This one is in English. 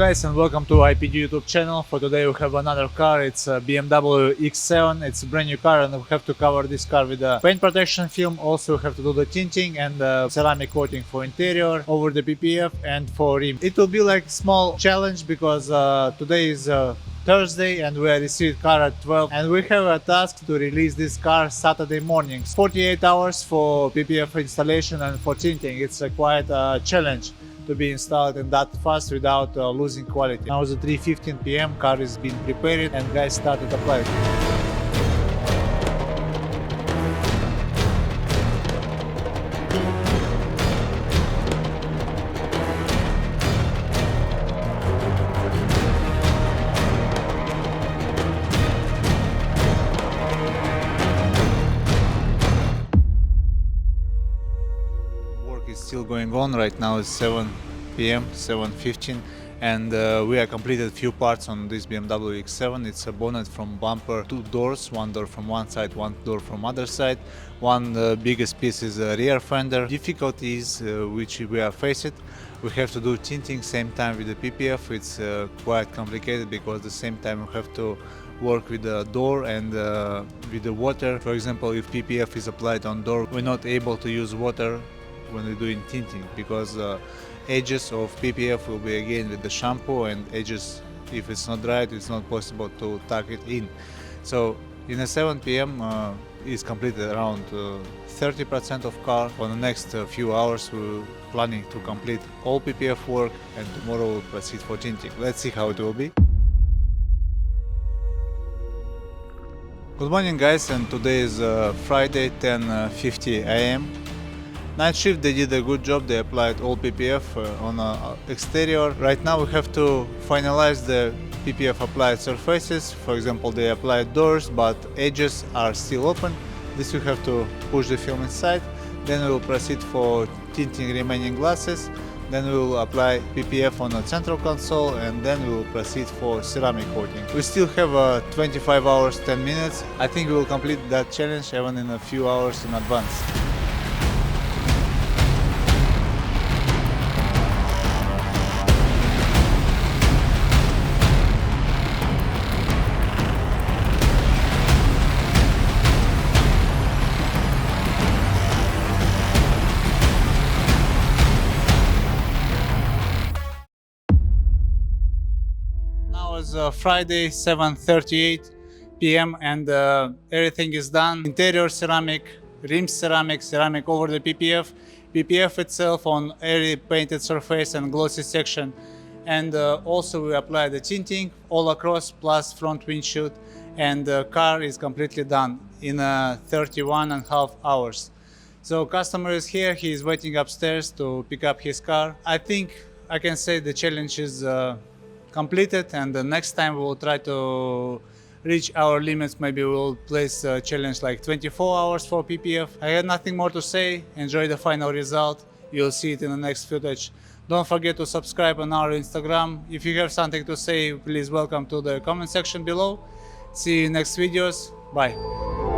guys, and welcome to IPG YouTube channel. For today we have another car. It's a BMW X7. It's a brand new car and we have to cover this car with a paint protection film. Also we have to do the tinting and ceramic coating for interior over the PPF and for rim. It will be like a small challenge because today is Thursday and we received car at 12 and we have a task to release this car Saturday morning. 48 hours for PPF installation and for tinting. It's quite a challenge to be installed in that fast without losing quality. Now it's 3:15 p.m. car is being prepared and guys started applying. Is still going on. Right now it's 7 p.m. 7:15 and we have completed few parts on this BMW X7. It's a bonnet from bumper, two doors, one door from one side, one door from other side. One biggest piece is a rear fender. Difficulties which we are faced, we have to do tinting same time with the PPF. It's quite complicated because at the same time we have to work with the door and with the water. For example, if PPF is applied on door, we're not able to use water when we're doing tinting because edges of PPF will be again with the shampoo, and edges, if it's not dried, it's not possible to tuck it in. So in a 7 p.m. Is completed around 30% of car. For the next few hours we're planning to complete all PPF work and tomorrow we'll proceed for tinting. Let's see how it will be. Good morning guys, and today is Friday 10:50 a.m. Night shift, they did a good job. They applied all PPF on exterior. Right now we have to finalize the PPF applied surfaces. For example, they applied doors but edges are still open. This we have to push the film inside. Then we will proceed for tinting remaining glasses. Then we will apply PPF on the central console and then we will proceed for ceramic coating. We still have 25 hours 10 minutes. I think we will complete that challenge even in a few hours in advance. It's Friday 7:38 p.m. and everything is done. Interior ceramic, rims ceramic, ceramic over the PPF, PPF itself on every painted surface and glossy section, and also we apply the tinting all across plus front windshield, and the car is completely done in 31.5 hours. So customer is here, he is waiting upstairs to pick up his car. I think I can say the challenge is completed, and the next time we will try to reach our limits. Maybe we will place a challenge like 24 hours for PPF. I had nothing more to say. Enjoy the final result. You'll see it in the next footage. Don't forget to subscribe on our Instagram. If you have something to say, please welcome to the comment section below. See you in next videos. Bye.